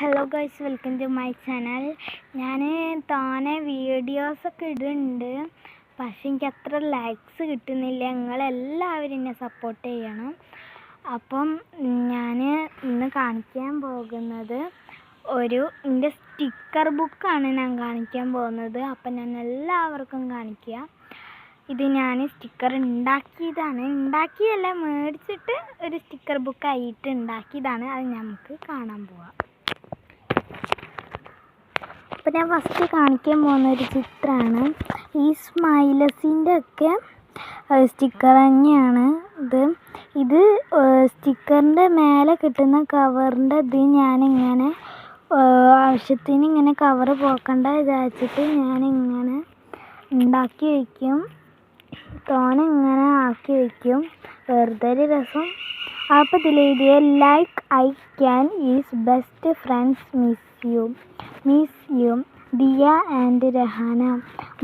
Hello guys, welcome to my channel. ഞാൻ താനെ വീഡിയോസൊക്കെ ഇടുന്നുണ്ട്, പക്ഷെ എനിക്ക് അത്ര ലൈക്സ് കിട്ടുന്നില്ല. നിങ്ങളെല്ലാവരും എന്നെ സപ്പോർട്ട് ചെയ്യണം. അപ്പം ഞാൻ ഇന്ന് കാണിക്കാൻ പോകുന്നത് എൻ്റെ സ്റ്റിക്കർ ബുക്കാണ് ഞാൻ കാണിക്കാൻ പോകുന്നത്. അപ്പം ഞാൻ എല്ലാവർക്കും കാണിക്കുക. ഇത് ഞാൻ സ്റ്റിക്കർ ഉണ്ടാക്കിയതല്ല, മേടിച്ചിട്ട് ഒരു സ്റ്റിക്കർ ബുക്കായിട്ട് ഉണ്ടാക്കിയതാണ്. അത് നമുക്ക് കാണാൻ പോവാം. അപ്പോൾ ഞാൻ ഫസ്റ്റ് കാണിക്കാൻ പോകുന്ന ഒരു ചിത്രമാണ് ഈ സ്മൈലസിൻ്റെ ഒക്കെ സ്റ്റിക്കർ തന്നെയാണ് ഇത് സ്റ്റിക്കറിൻ്റെ മേലെ കിട്ടുന്ന കവറിൻ്റെ ഞാനിങ്ങനെ ആവശ്യത്തിന് ഇങ്ങനെ കവറ് പോക്കണ്ട വിചാരിച്ചിട്ട് ഞാനിങ്ങനെ ഉണ്ടാക്കി വയ്ക്കും. തോനെ ഇങ്ങനെ ആക്കി വയ്ക്കും, വെറുതെ ഒരു രസം. അപ്പോൾ ഇതിലെഴുതിയ like I can is best friends miss you Diya and Rahana.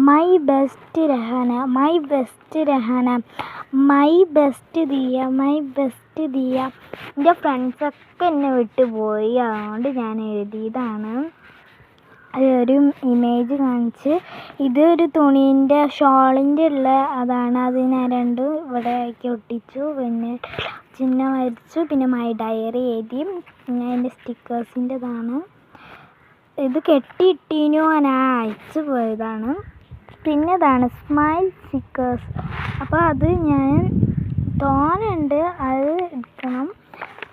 My best Rahana, my best Rahana, my best Diya, my best Diya. എൻ്റെ ഫ്രണ്ട്സൊക്കെ എന്നെ വിട്ടുപോയി, അതുകൊണ്ട് ഞാൻ എഴുതിയതാണ്. ഒരു ഇമേജ് കാണിച്ച് ഇതൊരു തുണീൻ്റെ ഷോളിൻ്റെ ഉള്ള അതാണ്. അത് ഞാൻ രണ്ടും ഇവിടെ ആക്കി ഒട്ടിച്ചു, പിന്നെ ചിഹ്നം വരച്ചു, പിന്നെ മൈ ഡയറി എഴുതി. പിന്നെ അതിൻ്റെ സ്റ്റിക്കേഴ്സിൻ്റെതാണ്. ഇത് കെട്ടിയിട്ടീനോ ഞാൻ അയച്ചു പോയതാണ്. പിന്നെ ഇതാണ് സ്മൈൽ സ്റ്റിക്കേഴ്സ്. അപ്പോൾ അത് ഞാൻ തോനുണ്ട്, അത് എടുക്കണം.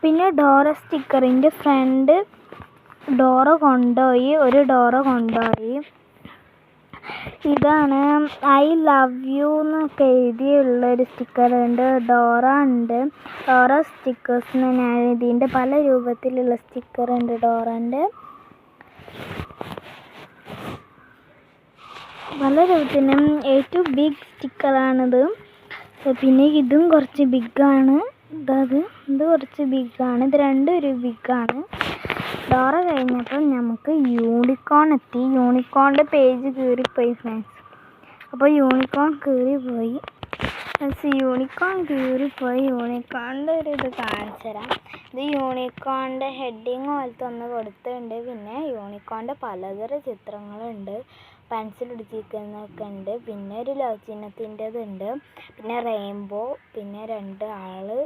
പിന്നെ ഡോറ സ്റ്റിക്കറിൻ്റെ ഫ്രണ്ട് ഡോറ കൊണ്ടുപോയി, ഒരു ഡോറ കൊണ്ടുപോയി. ഇതാണ് ഐ ലവ് യു എന്നൊക്കെ എഴുതിയുള്ളൊരു സ്റ്റിക്കറുണ്ട്. ഡോറ ഉണ്ട്, ഡോറ സ്റ്റിക്കേഴ്സ് എന്ന് ഞാൻ ഇതിൻ്റെ പല രൂപത്തിലുള്ള സ്റ്റിക്കറുണ്ട് ഡോറൻ്റെ. പല രൂപത്തിനും ഏറ്റവും ബിഗ് സ്റ്റിക്കറാണിത്. പിന്നെ ഇതും കുറച്ച് ബിഗാണ്. ഇത് കുറച്ച് ബിഗാണ്. ഇത് രണ്ടും ഒരു ബിഗാണ്. ഡോറ കഴിഞ്ഞപ്പോൾ നമുക്ക് യൂണിക്കോൺ എത്തി. യൂണിക്കോണിൻ്റെ പേജ് കീറിപ്പോയി ഫ്രണ്ട്സ്. അപ്പോൾ യൂണിക്കോൺ കീറിപ്പോയി. യൂണിക്കോണിൻ്റെ ഒരു ഇത് കാണിച്ചു തരാം. ഇത് യൂണിക്കോണിൻ്റെ ഹെഡിങ് പോലത്തെ ഒന്ന് കൊടുത്തിട്ടുണ്ട്. പിന്നെ യൂണിക്കോണിൻ്റെ പലതരം ചിത്രങ്ങളുണ്ട്, പെൻസിൽ പിടിച്ചിരിക്കുന്നതൊക്കെ ഉണ്ട്. പിന്നെ ഒരു ലവ് ചിഹ്നത്തിൻ്റെതുണ്ട്, പിന്നെ റെയിൻബോ, പിന്നെ 2 ആള്.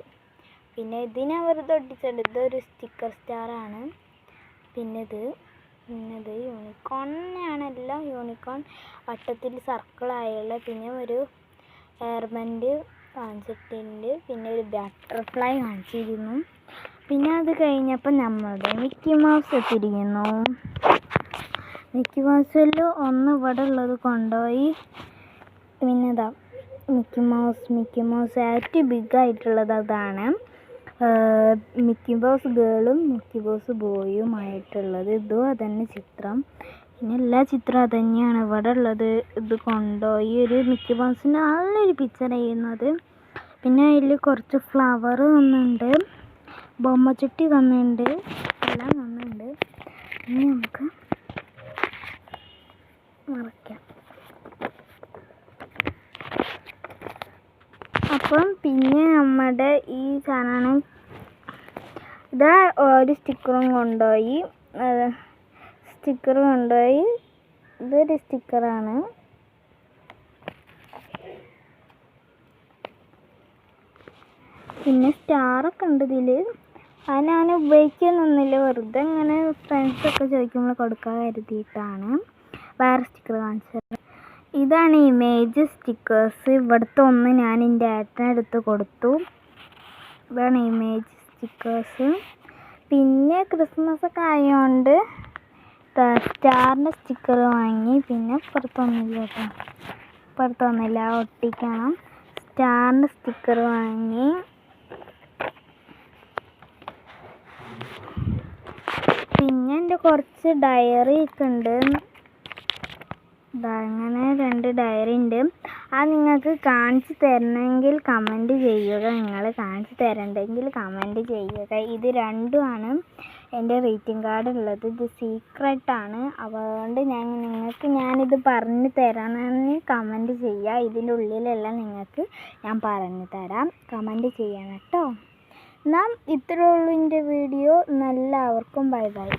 പിന്നെ ഇതിനെ വെറുതെ ഒട്ടിച്ചിട്ടുണ്ട്. ഇതൊരു സ്റ്റിക്കർ സ്റ്റാറാണ്. പിന്നെ ഇത് യൂണിക്കോൺ തന്നെയാണ്, എല്ലാം യൂണിക്കോൺ വട്ടത്തിൽ സർക്കിളായുള്ള. പിന്നെ ഒരു എയർബൻഡ് കാണിച്ചിട്ടുണ്ട്, പിന്നെ ഒരു ബട്ടർഫ്ലൈ കാണിച്ചിരുന്നു. പിന്നെ അത് കഴിഞ്ഞപ്പോൾ നമ്മുടെ മിക്കി മൗസ് എത്തിയിരിക്കുന്നു. മിക്കി മൗസിൽ ഒന്ന് ഇവിടെ ഉള്ളത് കൊണ്ടുപോയി. പിന്നെ മിക്കി മൗസ് ഏറ്റവും ബിഗായിട്ടുള്ളത് അതാണ്. മിക്കി മൗസ് ഗേളും മിക്കി മൗസ് ബോയുമായിട്ടുള്ളത്. ഇതും അതന്നെ ചിത്രം. പിന്നെ എല്ലാ ചിത്രം അതുതന്നെയാണ് ഇവിടെ ഉള്ളത്. ഇത് കൊണ്ടുപോയി ഒരു മിക്കി മൗസിൻ്റെ നല്ലൊരു പിക്ചർ ചെയ്യുന്നത്. പിന്നെ അതിൽ കുറച്ച് ഫ്ലവർ തന്നിട്ടുണ്ട്, ബൊമ്മച്ചുട്ടി തന്നിട്ടുണ്ട്, എല്ലാം തന്നിട്ടുണ്ട്. ഇനി നമുക്ക് മറക്കാം. അപ്പം പിന്നെ നമ്മുടെ ഈ ചാനൽ ഇതാ ഒരു സ്റ്റിക്കറും കൊണ്ടുപോയി. ഇതൊരു സ്റ്റിക്കറാണ്. പിന്നെ സ്റ്റാറൊക്കെ ഉണ്ട് ഇതിൽ. അത് ഞാൻ ഉപയോഗിക്കുന്നൊന്നുമില്ല, വെറുതെ ഇങ്ങനെ ഫ്രണ്ട്സൊക്കെ ചോദിക്കുമ്പോൾ കൊടുക്കാൻ കരുതിയിട്ടാണ്. വേറെ സ്റ്റിക്കർ കാണിച്ചത് ഇതാണ് ഇമേജ് സ്റ്റിക്കേഴ്സ്. ഇവിടുത്തെ ഒന്ന് ഞാൻ എൻ്റെ ഏട്ടനെടുത്ത് കൊടുത്തു. ഇതാണ് ഇമേജ് സ്റ്റിക്കേഴ്സ്. പിന്നെ ക്രിസ്മസ് ഒക്കെ ആയതുകൊണ്ട് സ്റ്റാറിൻ്റെ സ്റ്റിക്കർ വാങ്ങി. പിന്നെ പുറത്തൊന്നുമില്ല ഒട്ടിക്കണം. സ്റ്റാറിൻ്റെ സ്റ്റിക്കർ വാങ്ങി. പിന്നെ എൻ്റെ കുറച്ച് ഡയറി ഒക്കെ ഉണ്ട്. അങ്ങനെ 2 ഡയറി ഉണ്ട്. അത് നിങ്ങൾക്ക് കാണിച്ചു തരണമെങ്കിൽ കമൻറ്റ് ചെയ്യുക. നിങ്ങൾ കാണിച്ചു തരണ്ടെങ്കിൽ കമൻറ്റ് ചെയ്യുക. ഇത് രണ്ടുമാണ് എൻ്റെ റീറ്റിംഗ് കാർഡ് ഉള്ളത്. ഇത് സീക്രട്ടാണ്, അതുകൊണ്ട് ഞാനിത് പറഞ്ഞു തരണമെന്ന് കമൻറ്റ് ചെയ്യുക. ഇതിൻ്റെ ഉള്ളിലെല്ലാം നിങ്ങൾക്ക് ഞാൻ പറഞ്ഞു തരാം. കമൻറ്റ് ചെയ്യണം കേട്ടോ. എന്നാൽ ഇത്രയേ ഉള്ളൂ എൻ്റെ വീഡിയോ. എല്ലാവർക്കും ബൈ ബൈ.